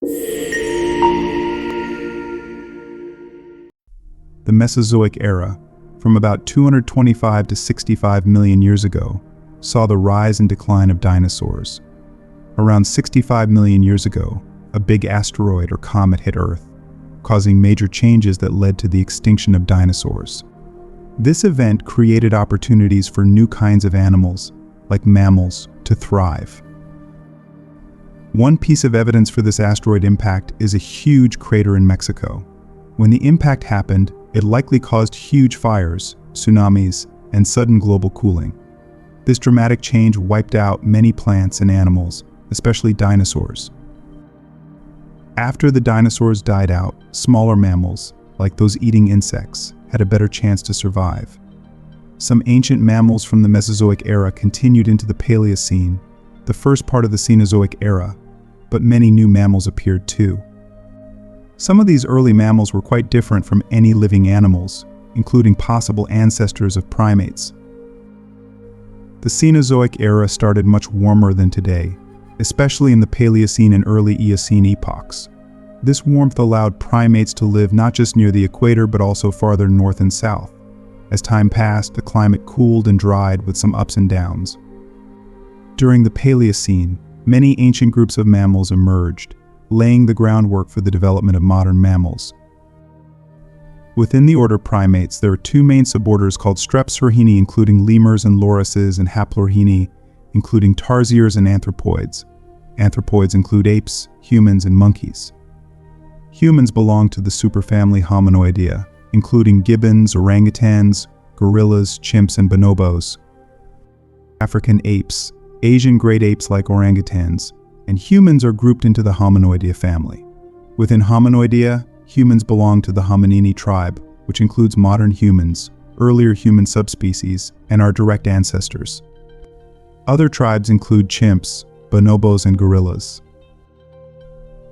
The Mesozoic Era, from about 225 to 65 million years ago, saw the rise and decline of dinosaurs. Around 65 million years ago, a big asteroid or comet hit Earth, causing major changes that led to the extinction of dinosaurs. This event created opportunities for new kinds of animals, like mammals, to thrive. One piece of evidence for this asteroid impact is a huge crater in Mexico. When the impact happened, it likely caused huge fires, tsunamis, and sudden global cooling. This dramatic change wiped out many plants and animals, especially dinosaurs. After the dinosaurs died out, smaller mammals, like those eating insects, had a better chance to survive. Some ancient mammals from the Mesozoic era continued into the Paleocene, the first part of the Cenozoic Era, but many new mammals appeared too. Some of these early mammals were quite different from any living animals, including possible ancestors of primates. The Cenozoic Era started much warmer than today, especially in the Paleocene and early Eocene epochs. This warmth allowed primates to live not just near the equator but also farther north and south. As time passed, the climate cooled and dried with some ups and downs. During the Paleocene, many ancient groups of mammals emerged, laying the groundwork for the development of modern mammals. Within the order Primates, there are two main suborders called Strepsirrhini, including lemurs and lorises, and Haplorrhini, including tarsiers and anthropoids. Anthropoids include apes, humans, and monkeys. Humans belong to the superfamily Hominoidea, including gibbons, orangutans, gorillas, chimps, and bonobos. African apes, Asian great apes like orangutans, and humans are grouped into the Hominoidea family. Within Hominoidea, humans belong to the Hominini tribe, which includes modern humans, earlier human subspecies, and our direct ancestors. Other tribes include chimps, bonobos, and gorillas.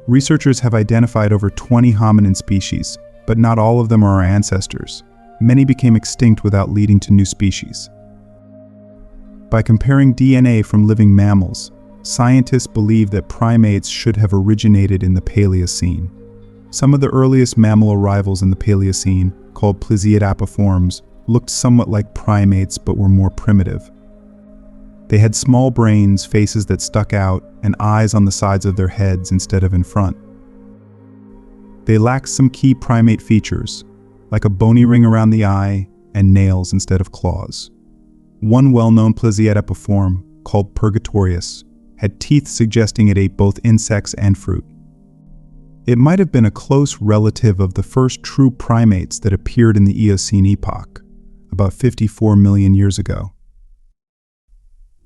Researchers have identified over 20 hominin species, but not all of them are our ancestors. Many became extinct without leading to new species. By comparing DNA from living mammals, scientists believe that primates should have originated in the Paleocene. Some of the earliest mammal arrivals in the Paleocene, called Plesiadapiforms, looked somewhat like primates but were more primitive. They had small brains, faces that stuck out, and eyes on the sides of their heads instead of in front. They lacked some key primate features, like a bony ring around the eye and nails instead of claws. One well-known Plesiadapiform, called Purgatorius, had teeth suggesting it ate both insects and fruit. It might have been a close relative of the first true primates that appeared in the Eocene Epoch, about 54 million years ago.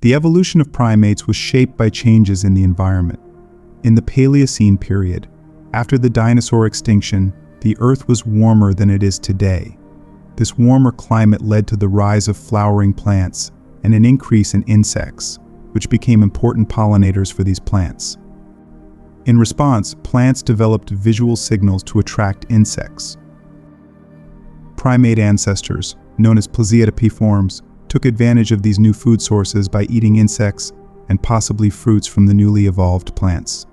The evolution of primates was shaped by changes in the environment. In the Paleocene period, after the dinosaur extinction, the Earth was warmer than it is today. This warmer climate led to the rise of flowering plants and an increase in insects, which became important pollinators for these plants. In response, plants developed visual signals to attract insects. Primate ancestors, known as Plesiadapiforms, took advantage of these new food sources by eating insects and possibly fruits from the newly evolved plants.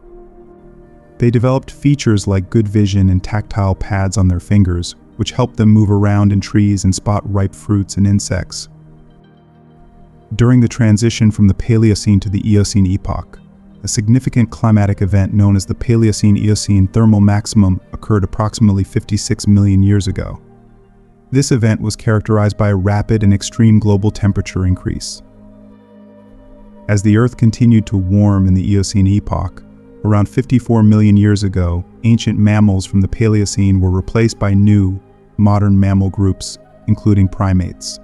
They developed features like good vision and tactile pads on their fingers, which helped them move around in trees and spot ripe fruits and insects. During the transition from the Paleocene to the Eocene Epoch, a significant climatic event known as the Paleocene-Eocene thermal maximum occurred approximately 56 million years ago. This event was characterized by a rapid and extreme global temperature increase. As the Earth continued to warm in the Eocene Epoch, around 54 million years ago, ancient mammals from the Paleocene were replaced by new, modern mammal groups, including primates.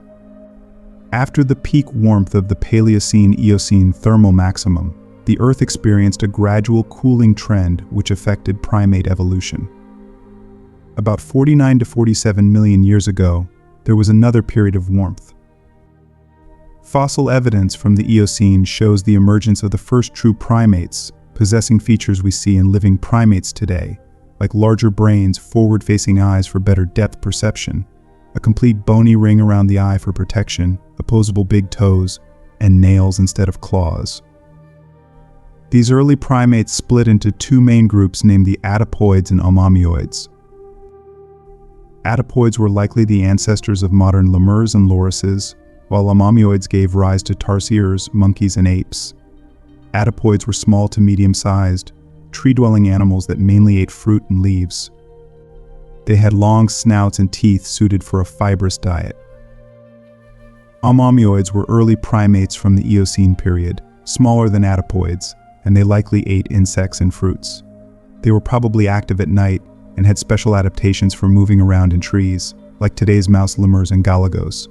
After the peak warmth of the Paleocene-Eocene thermal maximum, the Earth experienced a gradual cooling trend which affected primate evolution. About 49 to 47 million years ago, there was another period of warmth. Fossil evidence from the Eocene shows the emergence of the first true primates, possessing features we see in living primates today, like larger brains, forward-facing eyes for better depth perception, a complete bony ring around the eye for protection, opposable big toes, and nails instead of claws. These early primates split into two main groups named the Anthropoids and Ammamioids. Anthropoids were likely the ancestors of modern lemurs and lorises, while Ammamioids gave rise to tarsiers, monkeys, and apes. Anthropoids were small to medium-sized, tree-dwelling animals that mainly ate fruit and leaves. They had long snouts and teeth suited for a fibrous diet. Ammamioids were early primates from the Eocene period, smaller than Anthropoids, and they likely ate insects and fruits. They were probably active at night and had special adaptations for moving around in trees, like today's mouse lemurs and galagos.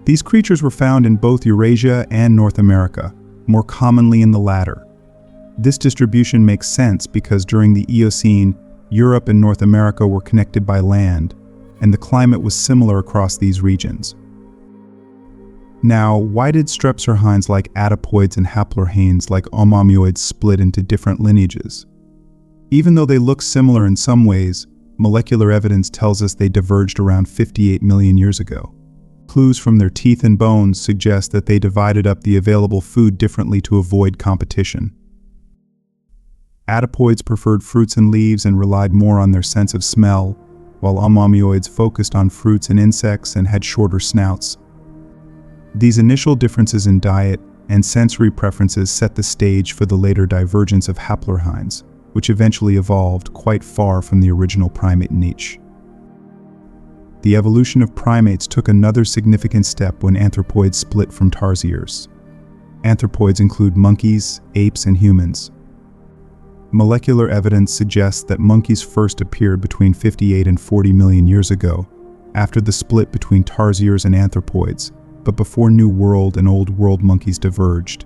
These creatures were found in both Eurasia and North America, more commonly in the latter. This distribution makes sense because during the Eocene, Europe and North America were connected by land, and the climate was similar across these regions. Now, why did Strepsirrhines like Anthropoids and Haplorrhines like Ammamioids split into different lineages? Even though they look similar in some ways, molecular evidence tells us they diverged around 58 million years ago. Clues from their teeth and bones suggest that they divided up the available food differently to avoid competition. Anthropoids preferred fruits and leaves and relied more on their sense of smell, while Ammamioids focused on fruits and insects and had shorter snouts. These initial differences in diet and sensory preferences set the stage for the later divergence of Haplorrhines, which eventually evolved quite far from the original primate niche. The evolution of primates took another significant step when anthropoids split from tarsiers. Anthropoids include monkeys, apes, and humans. Molecular evidence suggests that monkeys first appeared between 58 and 40 million years ago, after the split between tarsiers and anthropoids, but before New World and Old World monkeys diverged.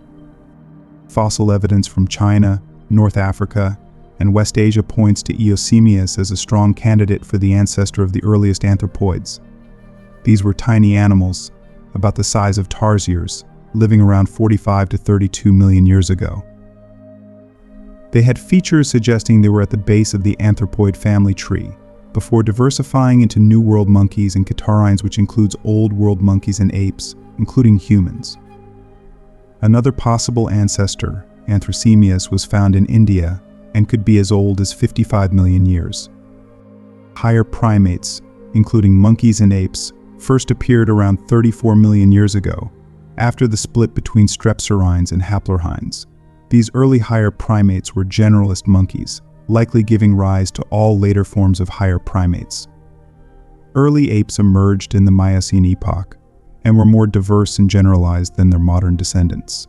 Fossil evidence from China, North Africa, and West Asia points to Eocemius as a strong candidate for the ancestor of the earliest anthropoids. These were tiny animals, about the size of tarsiers, living around 45 to 32 million years ago. They had features suggesting they were at the base of the anthropoid family tree, before diversifying into New World monkeys and catarrhines, which includes Old World monkeys and apes, including humans. Another possible ancestor, Anthrocemius, was found in India and could be as old as 55 million years. Higher primates, including monkeys and apes, first appeared around 34 million years ago, after the split between Strepsirrhines and Haplorrhines. These early higher primates were generalist monkeys, likely giving rise to all later forms of higher primates. Early apes emerged in the Miocene Epoch and were more diverse and generalized than their modern descendants.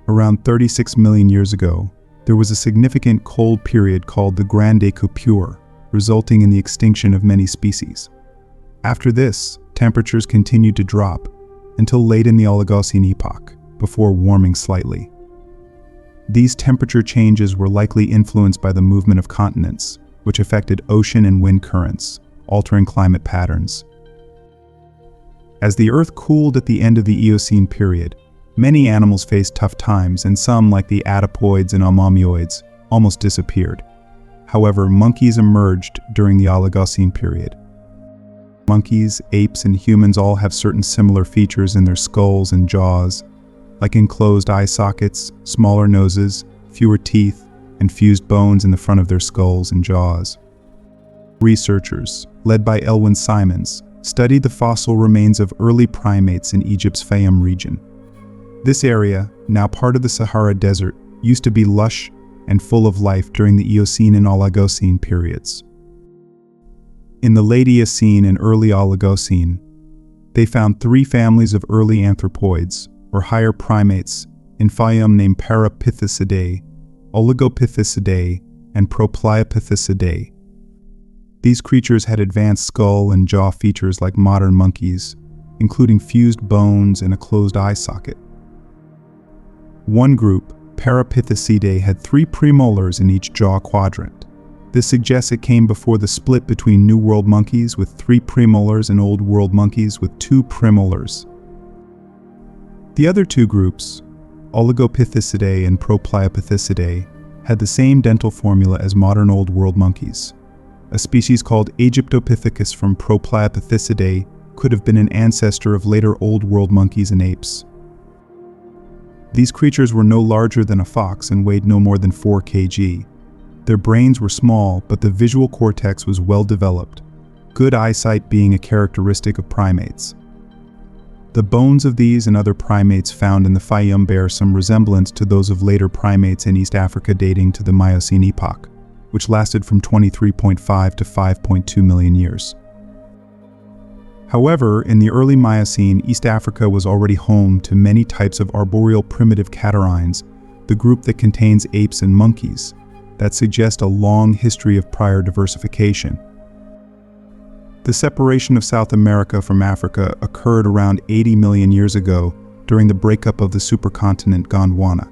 Around 36 million years ago, there was a significant cold period called the Grande Coupure, resulting in the extinction of many species. After this, temperatures continued to drop until late in the Oligocene Epoch, before warming slightly. These temperature changes were likely influenced by the movement of continents, which affected ocean and wind currents, altering climate patterns. As the Earth cooled at the end of the Eocene period, many animals faced tough times, and some, like the Anthropoids and Ammamioids, almost disappeared. However, monkeys emerged during the Oligocene period. Monkeys, apes, and humans all have certain similar features in their skulls and jaws, like enclosed eye sockets, smaller noses, fewer teeth, and fused bones in the front of their skulls and jaws. Researchers, led by Elwyn Simons, studied the fossil remains of early primates in Egypt's Fayum region. This area, now part of the Sahara Desert, used to be lush and full of life during the Eocene and Oligocene periods. In the late Eocene and early Oligocene, they found three families of early anthropoids, or higher primates, in Fayum named Parapithecidae, Oligopithecidae, and Propliopithecidae. These creatures had advanced skull and jaw features like modern monkeys, including fused bones and a closed eye socket. One group, Parapithecidae, had 3 premolars in each jaw quadrant. This suggests it came before the split between New World monkeys with 3 premolars and Old World monkeys with 2 premolars. The other two groups, Oligopithecidae and Propliopithecidae, had the same dental formula as modern Old World monkeys. A species called Gigantopithecus from Propliopithecidae could have been an ancestor of later Old World monkeys and apes. These creatures were no larger than a fox and weighed no more than 4 kg. Their brains were small, but the visual cortex was well developed, good eyesight being a characteristic of primates. The bones of these and other primates found in the Fayum bear some resemblance to those of later primates in East Africa dating to the Miocene Epoch, which lasted from 23.5 to 5.2 million years. However, in the early Miocene, East Africa was already home to many types of arboreal primitive catarrhines, the group that contains apes and monkeys, that suggest a long history of prior diversification. The separation of South America from Africa occurred around 80 million years ago during the breakup of the supercontinent Gondwana.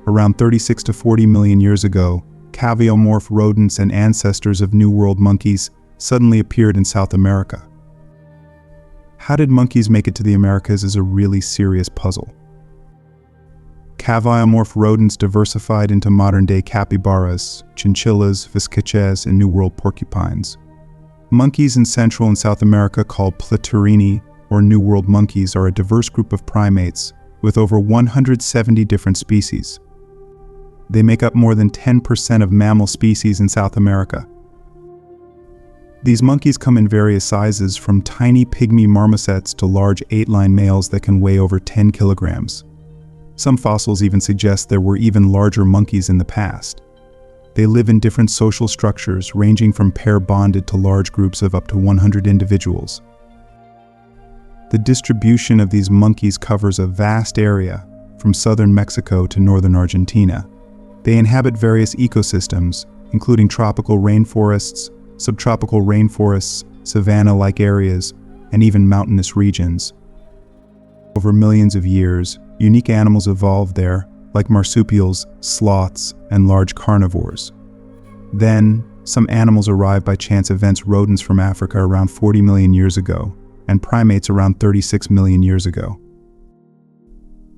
Around 36 to 40 million years ago, caviomorph rodents and ancestors of New World monkeys suddenly appeared in South America. How did monkeys make it to the Americas is a really serious puzzle. Caviomorph rodents diversified into modern-day capybaras, chinchillas, vizcachas, and New World porcupines. Monkeys in Central and South America called Haplorrhini, or New World monkeys, are a diverse group of primates with over 170 different species. They make up more than 10% of mammal species in South America. These monkeys come in various sizes, from tiny pygmy marmosets to large 8-line males that can weigh over 10 kilograms. Some fossils even suggest there were even larger monkeys in the past. They live in different social structures, ranging from pair-bonded to large groups of up to 100 individuals. The distribution of these monkeys covers a vast area, from southern Mexico to northern Argentina. They inhabit various ecosystems, including tropical rainforests, subtropical rainforests, savanna-like areas, and even mountainous regions. Over millions of years, unique animals evolved there, like marsupials, sloths, and large carnivores. Then, some animals arrived by chance events: rodents from Africa around 40 million years ago, and primates around 36 million years ago.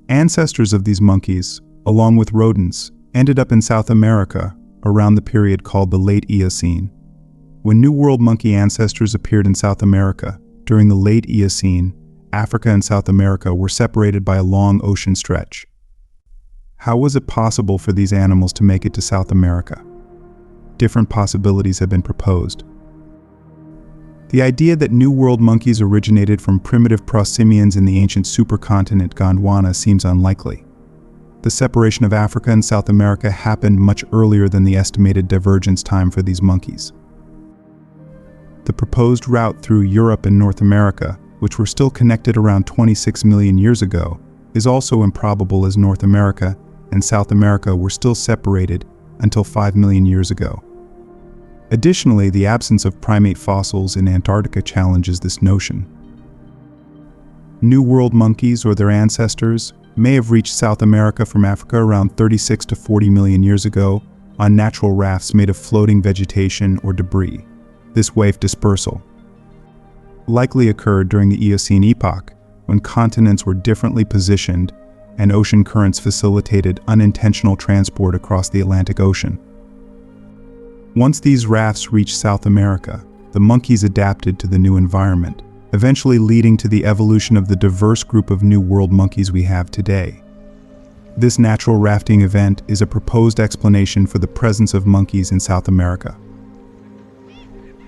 Ancestors of these monkeys, along with rodents, ended up in South America around the period called the Late Eocene. When New World monkey ancestors appeared in South America during the Late Eocene, Africa and South America were separated by a long ocean stretch. How was it possible for these animals to make it to South America? Different possibilities have been proposed. The idea that New World monkeys originated from primitive prosimians in the ancient supercontinent Gondwana seems unlikely. The separation of Africa and South America happened much earlier than the estimated divergence time for these monkeys. The proposed route through Europe and North America, which were still connected around 26 million years ago, is also improbable, as North America and South America were still separated until 5 million years ago. Additionally, the absence of primate fossils in Antarctica challenges this notion. New World monkeys, or their ancestors, may have reached South America from Africa around 36 to 40 million years ago on natural rafts made of floating vegetation or debris. This wave dispersal likely occurred during the Eocene Epoch, when continents were differently positioned and ocean currents facilitated unintentional transport across the Atlantic Ocean. Once these rafts reached South America, the monkeys adapted to the new environment, eventually leading to the evolution of the diverse group of New World monkeys we have today. This natural rafting event is a proposed explanation for the presence of monkeys in South America.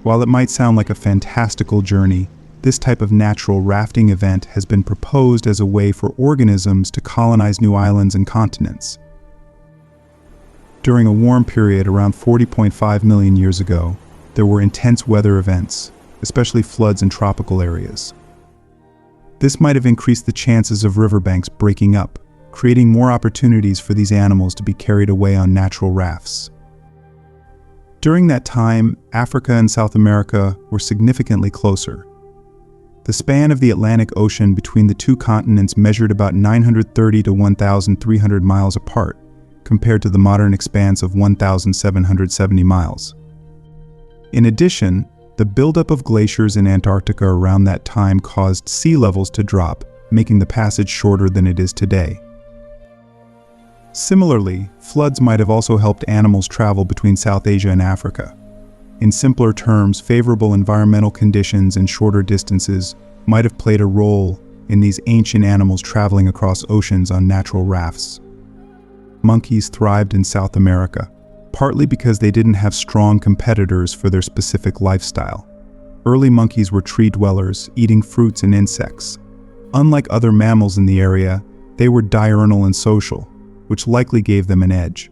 While it might sound like a fantastical journey, this type of natural rafting event has been proposed as a way for organisms to colonize new islands and continents. During a warm period around 40.5 million years ago, there were intense weather events, especially floods in tropical areas. This might have increased the chances of riverbanks breaking up, creating more opportunities for these animals to be carried away on natural rafts. During that time, Africa and South America were significantly closer. The span of the Atlantic Ocean between the two continents measured about 930 to 1,300 miles apart, compared to the modern expanse of 1,770 miles. In addition, the buildup of glaciers in Antarctica around that time caused sea levels to drop, making the passage shorter than it is today. Similarly, floods might have also helped animals travel between South Asia and Africa. In simpler terms, favorable environmental conditions and shorter distances might have played a role in these ancient animals traveling across oceans on natural rafts. Monkeys thrived in South America, partly because they didn't have strong competitors for their specific lifestyle. Early monkeys were tree dwellers, eating fruits and insects. Unlike other mammals in the area, they were diurnal and social, which likely gave them an edge.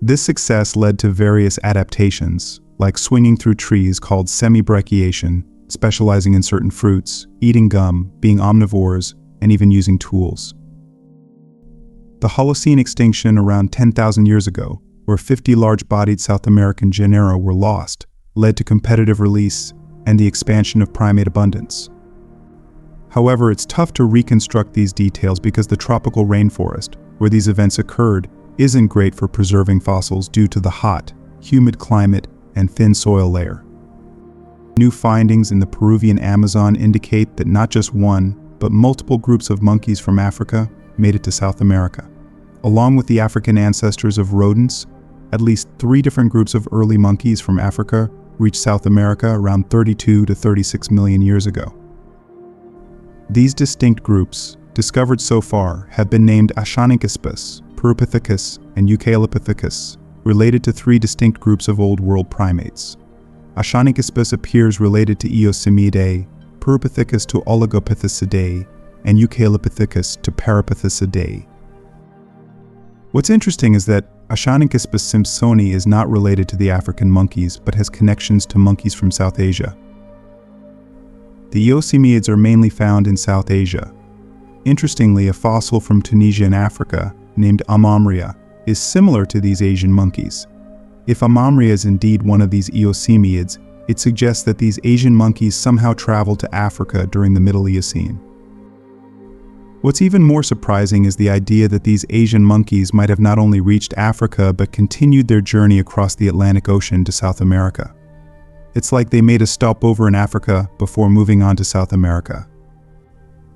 This success led to various adaptations, like swinging through trees called semi-brachiation, specializing in certain fruits, eating gum, being omnivores, and even using tools. The Holocene extinction around 10,000 years ago, where 50 large-bodied South American genera were lost, led to competitive release and the expansion of primate abundance. However, it's tough to reconstruct these details because the tropical rainforest, where these events occurred, isn't great for preserving fossils due to the hot, humid climate and thin soil layer. New findings in the Peruvian Amazon indicate that not just one, but multiple groups of monkeys from Africa made it to South America. Along with the African ancestors of rodents, at least 3 different groups of early monkeys from Africa reached South America around 32 to 36 million years ago. These distinct groups, discovered so far, have been named Ashaninkispus, Morotopithecus, and Eucalypithecus, related to 3 distinct groups of Old World primates. Ashaninkispus appears related to Eocimidae, Morotopithecus to Oligopithecidae, and Eucalypithecus to Parapithecidae. What's interesting is that Ashaninkispus simpsoni is not related to the African monkeys, but has connections to monkeys from South Asia. The Eocimids are mainly found in South Asia. Interestingly, a fossil from Tunisia in Africa, named Amamria, is similar to these Asian monkeys. If Amamria is indeed one of these Eocimids, it suggests that these Asian monkeys somehow traveled to Africa during the Middle Eocene. What's even more surprising is the idea that these Asian monkeys might have not only reached Africa but continued their journey across the Atlantic Ocean to South America. It's like they made a stopover in Africa before moving on to South America.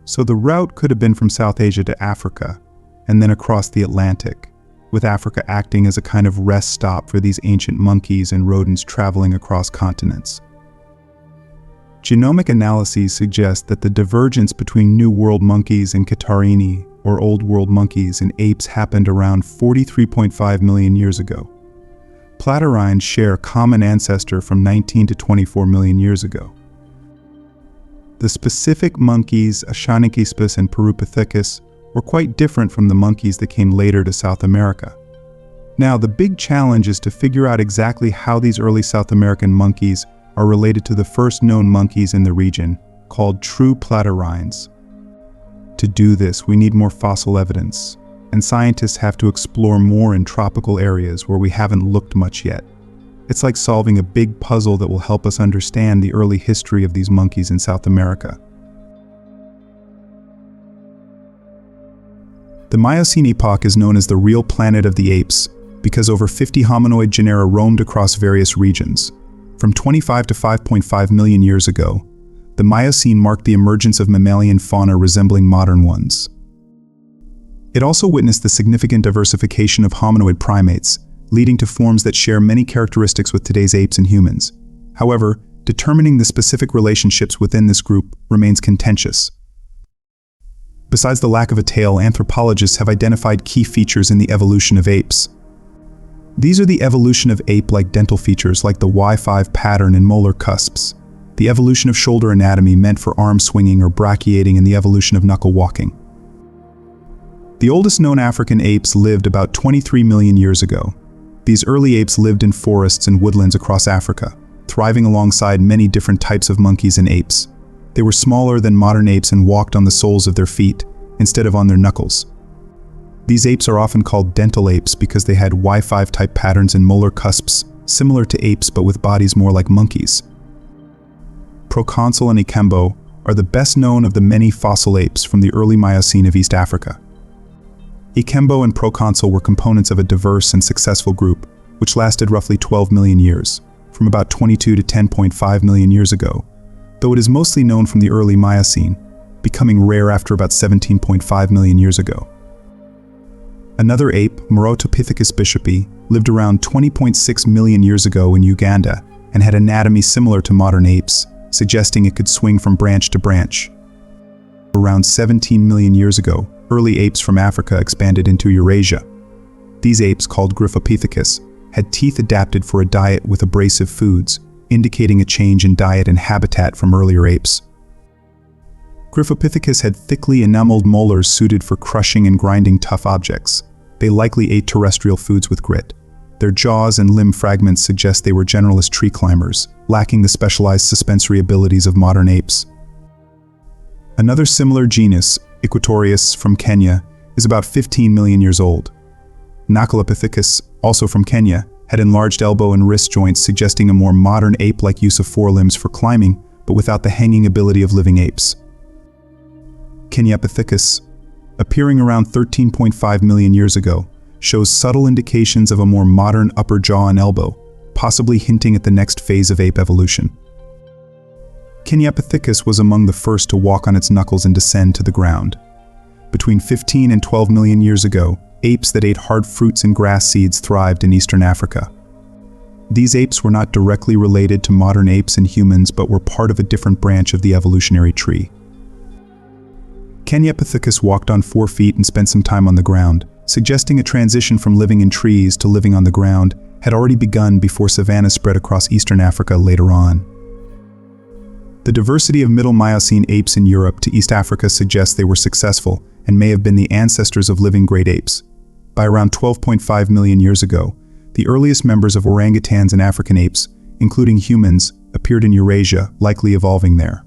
So the route could have been from South Asia to Africa, and then across the Atlantic, with Africa acting as a kind of rest stop for these ancient monkeys and rodents traveling across continents. Genomic analyses suggest that the divergence between New World monkeys and Haplorrhini, or Old World monkeys, and apes happened around 43.5 million years ago. Platyrrhines share a common ancestor from 19 to 24 million years ago. The specific monkeys, Ashaninkispus and Morotopithecus, were quite different from the monkeys that came later to South America. Now, the big challenge is to figure out exactly how these early South American monkeys are related to the first known monkeys in the region, called true platyrrhines. To do this, we need more fossil evidence, and scientists have to explore more in tropical areas where we haven't looked much yet. It's like solving a big puzzle that will help us understand the early history of these monkeys in South America. The Miocene Epoch is known as the real planet of the apes because over 50 hominoid genera roamed across various regions. From 25 to 5.5 million years ago, the Miocene marked the emergence of mammalian fauna resembling modern ones. It also witnessed the significant diversification of hominoid primates, leading to forms that share many characteristics with today's apes and humans. However, determining the specific relationships within this group remains contentious. Besides the lack of a tail, anthropologists have identified key features in the evolution of apes. These are the evolution of ape-like dental features like the Y5 pattern in molar cusps, the evolution of shoulder anatomy meant for arm swinging or brachiating, and the evolution of knuckle walking. The oldest known African apes lived about 23 million years ago. These early apes lived in forests and woodlands across Africa, thriving alongside many different types of monkeys and apes. They were smaller than modern apes and walked on the soles of their feet, instead of on their knuckles. These apes are often called dental apes because they had Y5 type patterns in molar cusps, similar to apes but with bodies more like monkeys. Proconsul and Ikembo are the best known of the many fossil apes from the early Miocene of East Africa. Ikembo and Proconsul were components of a diverse and successful group, which lasted roughly 12 million years, from about 22 to 10.5 million years ago, though it is mostly known from the early Miocene, becoming rare after about 17.5 million years ago. Another ape, Morotopithecus bishopi, lived around 20.6 million years ago in Uganda and had anatomy similar to modern apes, suggesting it could swing from branch to branch. Around 17 million years ago, early apes from Africa expanded into Eurasia. These apes, called Gigantopithecus, had teeth adapted for a diet with abrasive foods, indicating a change in diet and habitat from earlier apes. Gigantopithecus had thickly enameled molars suited for crushing and grinding tough objects. They likely ate terrestrial foods with grit. Their jaws and limb fragments suggest they were generalist tree climbers, lacking the specialized suspensory abilities of modern apes. Another similar genus, Equatorius from Kenya, is about 15 million years old. Nakalopithecus, also from Kenya, had enlarged elbow and wrist joints, suggesting a more modern ape-like use of forelimbs for climbing, but without the hanging ability of living apes. Gigantopithecus, appearing around 13.5 million years ago, shows subtle indications of a more modern upper jaw and elbow, possibly hinting at the next phase of ape evolution. Gigantopithecus was among the first to walk on its knuckles and descend to the ground. Between 15 and 12 million years ago, apes that ate hard fruits and grass seeds thrived in eastern Africa. These apes were not directly related to modern apes and humans, but were part of a different branch of the evolutionary tree. Gigantopithecus walked on 4 feet and spent some time on the ground, suggesting a transition from living in trees to living on the ground had already begun before savannas spread across eastern Africa later on. The diversity of Middle Miocene apes in Europe to East Africa suggests they were successful and may have been the ancestors of living great apes. By around 12.5 million years ago, the earliest members of orangutans and African apes, including humans, appeared in Eurasia, likely evolving there.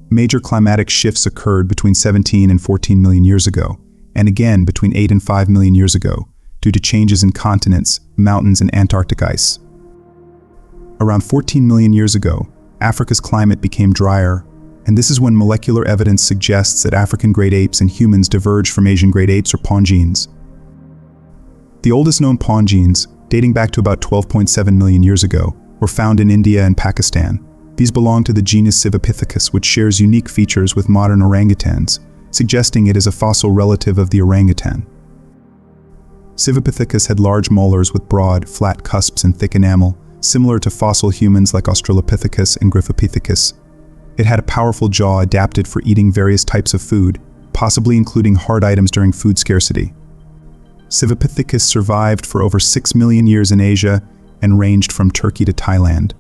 Major climatic shifts occurred between 17 and 14 million years ago, and again between 8 and 5 million years ago, due to changes in continents, mountains, and Antarctic ice. Around 14 million years ago, Africa's climate became drier, and this is when molecular evidence suggests that African great apes and humans diverged from Asian great apes or pongines. The oldest known pongines, dating back to about 12.7 million years ago, were found in India and Pakistan. These belong to the genus Cenozoic, which shares unique features with modern orangutans, suggesting it is a fossil relative of the orangutan. Cenozoic had large molars with broad, flat cusps and thick enamel, similar to fossil humans like Australopithecus and Gigantopithecus. It had a powerful jaw adapted for eating various types of food, possibly including hard items during food scarcity. Cenozoic survived for over 6 million years in Asia and ranged from Turkey to Thailand.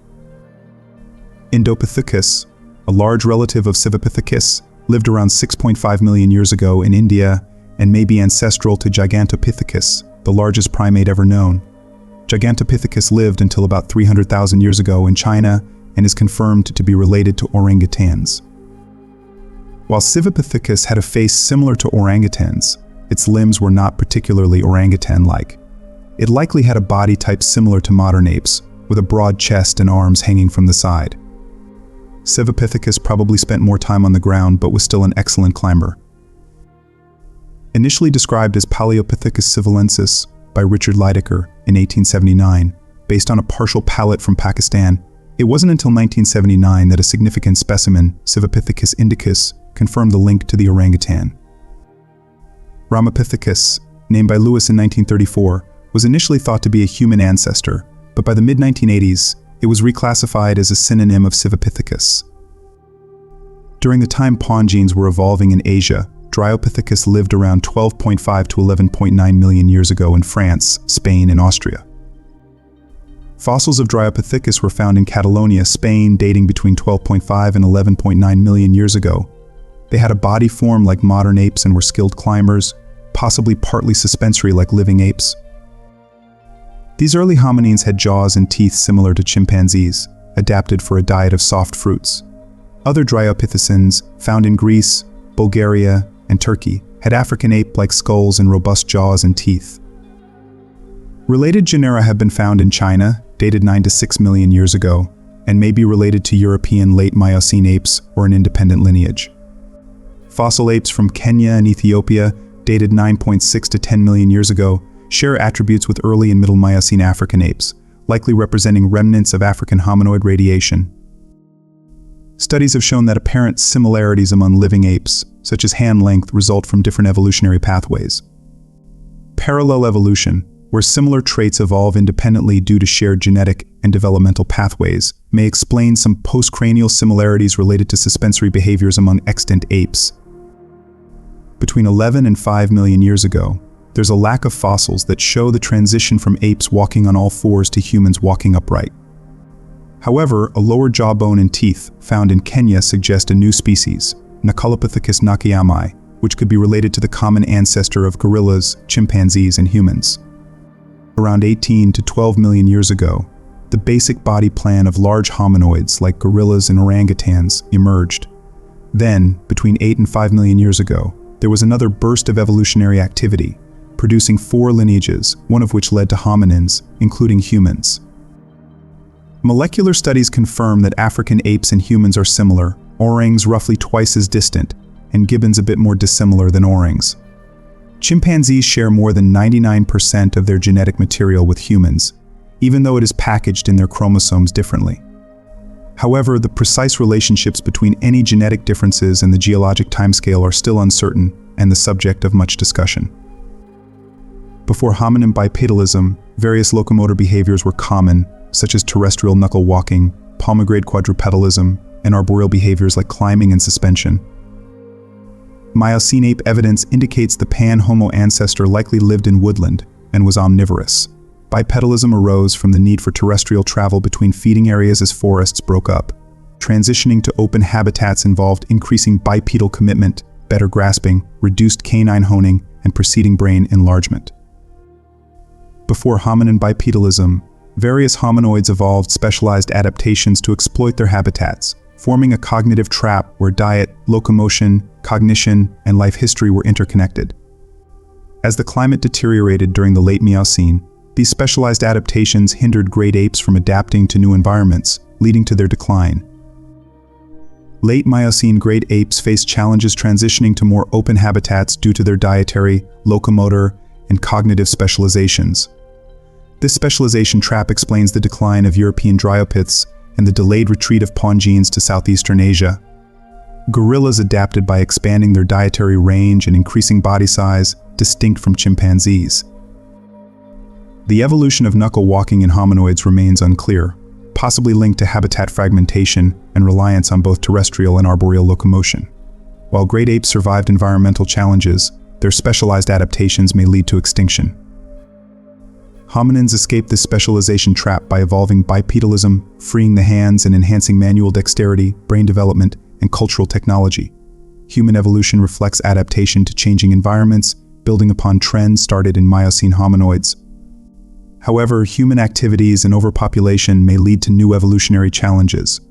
Indopithecus, a large relative of Cenozoic, lived around 6.5 million years ago in India and may be ancestral to Gigantopithecus, the largest primate ever known. Gigantopithecus lived until about 300,000 years ago in China and is confirmed to be related to orangutans. While Cenozoic had a face similar to orangutans, its limbs were not particularly orangutan-like. It likely had a body type similar to modern apes, with a broad chest and arms hanging from the side. Cenozoic probably spent more time on the ground but was still an excellent climber. Initially described as Paleopithecus civilensis by Richard Lydecker in 1879, based on a partial palate from Pakistan, it wasn't until 1979 that a significant specimen, Cenozoic indicus, confirmed the link to the orangutan. Ramapithecus, named by Lewis in 1934, was initially thought to be a human ancestor, but by the mid-1980s, it was reclassified as a synonym of Cenozoic. During the time pongines were evolving in Asia, Dryopithecus lived around 12.5 to 11.9 million years ago in France, Spain, and Austria. Fossils of Dryopithecus were found in Catalonia, Spain, dating between 12.5 and 11.9 million years ago. They had a body form like modern apes and were skilled climbers, possibly partly suspensory like living apes. These early hominines had jaws and teeth similar to chimpanzees, adapted for a diet of soft fruits. Other Dryopithecines, found in Greece, Bulgaria, and Turkey, had African ape-like skulls and robust jaws and teeth. Related genera have been found in China, dated 9 to 6 million years ago, and may be related to European late Miocene apes or an independent lineage. Fossil apes from Kenya and Ethiopia, dated 9.6 to 10 million years ago, share attributes with early and middle Miocene African apes, likely representing remnants of African hominoid radiation. Studies have shown that apparent similarities among living apes, such as hand length, result from different evolutionary pathways. Parallel evolution, where similar traits evolve independently due to shared genetic and developmental pathways, may explain some postcranial similarities related to suspensory behaviors among extant apes. Between 11 and 5 million years ago, there's a lack of fossils that show the transition from apes walking on all fours to humans walking upright. However, a lower jawbone and teeth found in Kenya suggest a new species, Gigantopithecus nakayamai, which could be related to the common ancestor of gorillas, chimpanzees, and humans. Around 18 to 12 million years ago, the basic body plan of large hominoids like gorillas and orangutans emerged. Then, between 8 and 5 million years ago, there was another burst of evolutionary activity, producing 4 lineages, one of which led to hominins, including humans. Molecular studies confirm that African apes and humans are similar, orangs roughly twice as distant, and gibbons a bit more dissimilar than orangs. Chimpanzees share more than 99% of their genetic material with humans, even though it is packaged in their chromosomes differently. However, the precise relationships between any genetic differences and the geologic timescale are still uncertain and the subject of much discussion. Before hominin bipedalism, various locomotor behaviors were common, such as terrestrial knuckle walking, palmigrade quadrupedalism, and arboreal behaviors like climbing and suspension. Miocene ape evidence indicates the pan-Homo ancestor likely lived in woodland and was omnivorous. Bipedalism arose from the need for terrestrial travel between feeding areas as forests broke up. Transitioning to open habitats involved increasing bipedal commitment, better grasping, reduced canine honing, and preceding brain enlargement. Before hominin bipedalism, various hominoids evolved specialized adaptations to exploit their habitats, forming a cognitive trap where diet, locomotion, cognition, and life history were interconnected. As the climate deteriorated during the late Miocene, these specialized adaptations hindered great apes from adapting to new environments, leading to their decline. Late Miocene great apes faced challenges transitioning to more open habitats due to their dietary, locomotor, and cognitive specializations. This specialization trap explains the decline of European dryopiths and the delayed retreat of Pongines to southeastern Asia. Gorillas adapted by expanding their dietary range and increasing body size, distinct from chimpanzees. The evolution of knuckle walking in hominoids remains unclear, possibly linked to habitat fragmentation and reliance on both terrestrial and arboreal locomotion. While great apes survived environmental challenges, their specialized adaptations may lead to extinction. Hominins escaped this specialization trap by evolving bipedalism, freeing the hands and enhancing manual dexterity, brain development, and cultural technology. Human evolution reflects adaptation to changing environments, building upon trends started in Miocene hominoids. However, human activities and overpopulation may lead to new evolutionary challenges.